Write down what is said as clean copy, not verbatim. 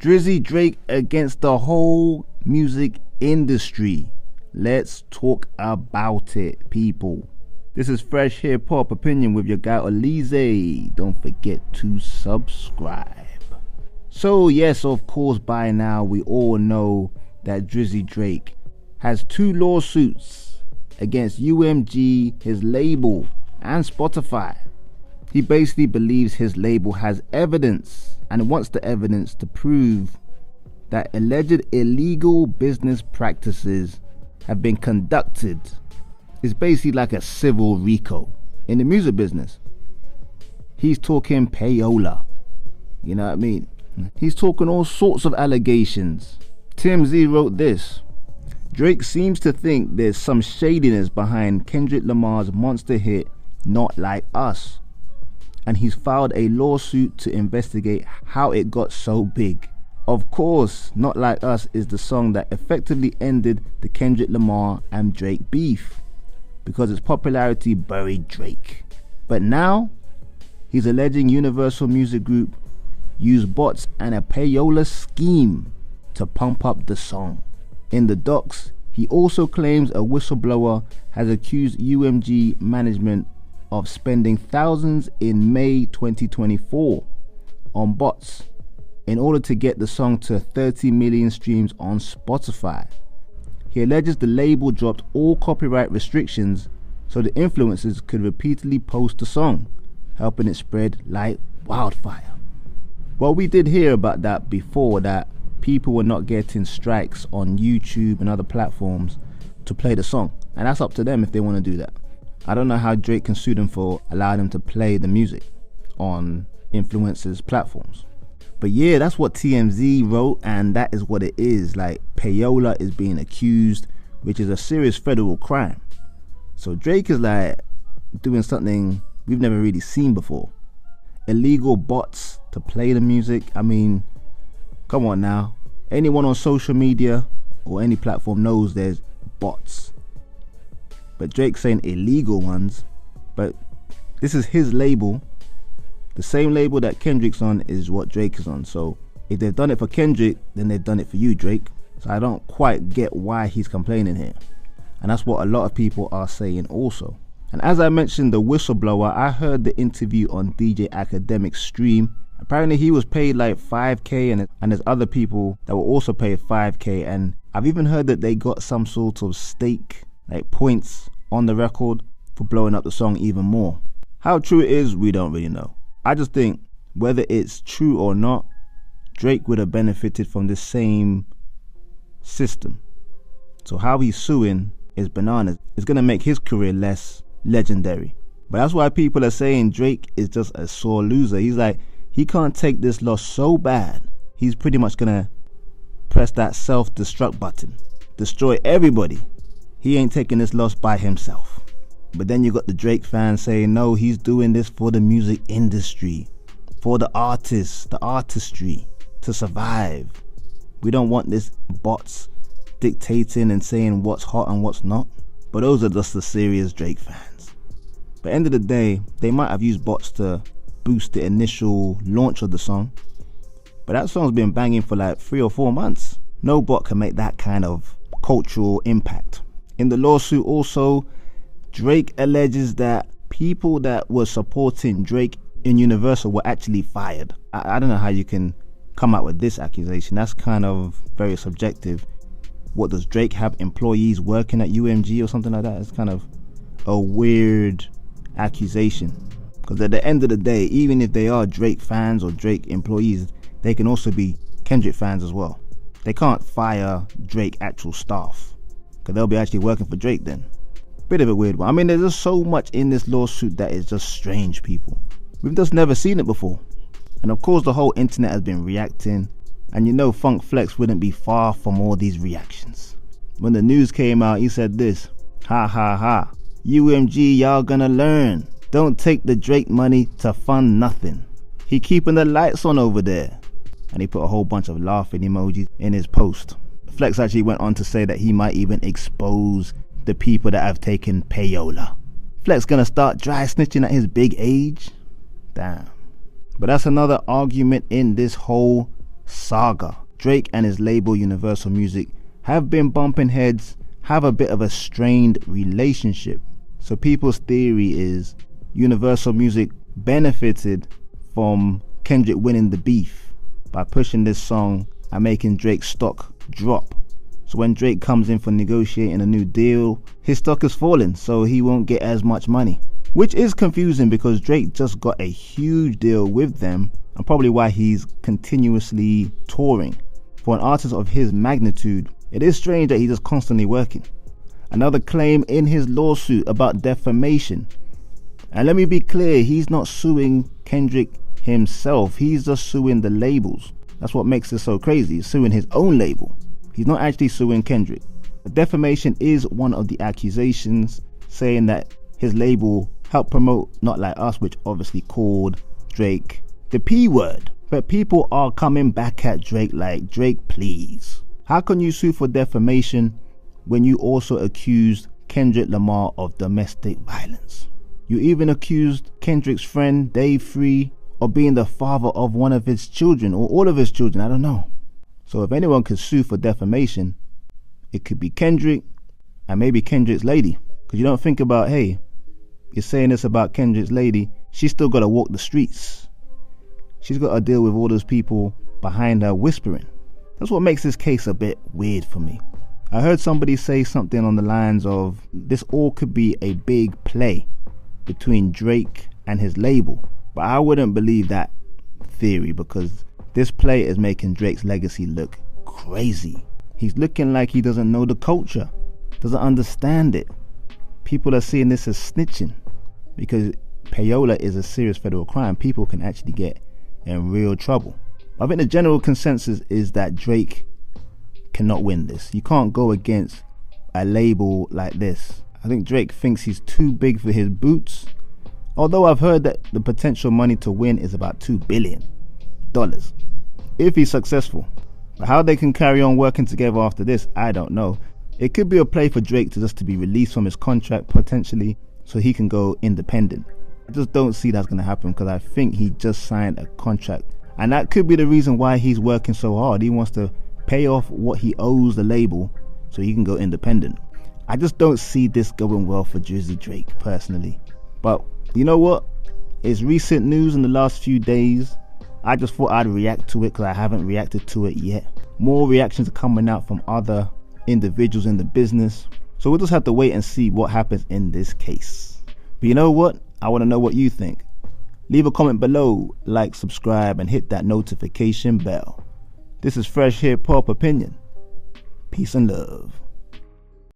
Drizzy Drake against the whole music industry. Let's talk about it, people. This is Fresh Hip Hop Opinion with your guy Olize. Don't forget to subscribe. So yes, of course, by now we all know that Drizzy Drake has 2 lawsuits against UMG, his label, and Spotify. He basically believes his label has evidence and wants the evidence to prove that alleged illegal business practices have been conducted. It's basically like a civil RICO in the music business. He's talking payola, you know what I mean? He's talking all sorts of allegations. Tim Z wrote this: Drake seems to think there's some shadiness behind Kendrick Lamar's monster hit Not Like Us, and he's filed a lawsuit to investigate how it got so big. Of course, Not Like Us is the song that effectively ended the Kendrick Lamar and Drake beef, because its popularity buried Drake. But now, he's alleging Universal Music Group used bots and a payola scheme to pump up the song. In the docs, he also claims a whistleblower has accused UMG management of spending thousands in May 2024 on bots in order to get the song to 30 million streams on Spotify. He alleges the label dropped all copyright restrictions so the influencers could repeatedly post the song, helping it spread like wildfire. Well, we did hear about that before, that people were not getting strikes on YouTube and other platforms to play the song, and that's up to them if they want to do that. I don't know how Drake can sue them for allowing them to play the music on influencers' platforms. But yeah, that's what TMZ wrote, and that is what it is. Like, payola is being accused, which is a serious federal crime. So Drake is like doing something we've never really seen before. Illegal bots to play the music. I mean, come on now. Anyone on social media or any platform knows there's bots. But Drake's saying illegal ones. But this is his label. The same label that Kendrick's on is what Drake is on. So if they've done it for Kendrick, then they've done it for you, Drake. So I don't quite get why he's complaining here. And that's what a lot of people are saying also. And as I mentioned, the whistleblower, I heard the interview on DJ Academic's stream. Apparently he was paid like 5k and there's other people that were also paid 5k, and I've even heard that they got some sort of stake, like points on the record for blowing up the song even more. How true it is, we don't really know. I just think whether it's true or not, Drake would have benefited from the same system. So how he's suing is bananas. It's gonna make his career less legendary. But that's why people are saying Drake is just a sore loser. He's like, he can't take this loss so bad, he's pretty much gonna press that self-destruct button, destroy everybody. He ain't taking this loss by himself. But then you got the Drake fans saying, no, he's doing this for the music industry, for the artists, the artistry, to survive. We don't want this bots dictating and saying what's hot and what's not. But those are just the serious Drake fans. But end of the day, they might have used bots to boost the initial launch of the song, but that song's been banging for like 3 or 4 months. No bot can make that kind of cultural impact. In the lawsuit also, Drake alleges that people that were supporting Drake in Universal were actually fired. I don't know how you can come out with this accusation. That's kind of very subjective. What, does Drake have employees working at UMG or something like that? It's kind of a weird accusation. Because at the end of the day, even if they are Drake fans or Drake employees, they can also be Kendrick fans as well. They can't fire Drake actual staff, because they'll be actually working for Drake then. Bit of a weird one. I mean, there's just so much in this lawsuit that is just strange, people. We've just never seen it before. And of course, the whole internet has been reacting. And you know Funk Flex wouldn't be far from all these reactions. When the news came out, he said this: ha ha ha, UMG, y'all gonna learn. Don't take the Drake money to fund nothing. He keeping the lights on over there. And he put a whole bunch of laughing emojis in his post. Flex actually went on to say that he might even expose the people that have taken payola. Flex gonna start dry snitching at his big age? Damn. But that's another argument in this whole saga. Drake and his label Universal Music have been bumping heads, have a bit of a strained relationship. So people's theory is Universal Music benefited from Kendrick winning the beef by pushing this song and making Drake's stock drop. So when Drake comes in for negotiating a new deal, his stock is falling, so he won't get as much money. Which is confusing because Drake just got a huge deal with them, and probably why he's continuously touring. For an artist of his magnitude, it is strange that he's just constantly working. Another claim in his lawsuit about defamation. And let me be clear, he's not suing Kendrick himself, he's just suing the labels. That's what makes it so crazy, he's suing his own label. He's not actually suing Kendrick. But defamation is one of the accusations, saying that his label helped promote Not Like Us, which obviously called Drake the P word. But people are coming back at Drake like, Drake, please. How can you sue for defamation when you also accused Kendrick Lamar of domestic violence? You even accused Kendrick's friend Dave Free of being the father of one of his children, or all of his children, I don't know. So if anyone could sue for defamation, it could be Kendrick and maybe Kendrick's lady. Because you don't think about, hey, you're saying this about Kendrick's lady, she's still got to walk the streets. She's got to deal with all those people behind her whispering. That's what makes this case a bit weird for me. I heard somebody say something on the lines of, this all could be a big play between Drake and his label. But I wouldn't believe that theory, because this play is making Drake's legacy look crazy. He's looking like he doesn't know the culture, doesn't understand it. People are seeing this as snitching, because payola is a serious federal crime. People can actually get in real trouble. I think the general consensus is that Drake cannot win this. You can't go against a label like this. I think Drake thinks he's too big for his boots, although I've heard that the potential money to win is about $2 billion. If he's successful. But how they can carry on working together after this, I don't know. It could be a play for Drake to be released from his contract potentially, so he can go independent. I just don't see that's going to happen, because I think he just signed a contract, and that could be the reason why he's working so hard. He wants to pay off what he owes the label so he can go independent. I just don't see this going well for Drizzy Drake personally. But you know what? It's recent news in the last few days. I just thought I'd react to it because I haven't reacted to it yet. More reactions are coming out from other individuals in the business. So we'll just have to wait and see what happens in this case. But you know what? I want to know what you think. Leave a comment below, like, subscribe, and hit that notification bell. This is Fresh Hip Hop Opinion. Peace and love.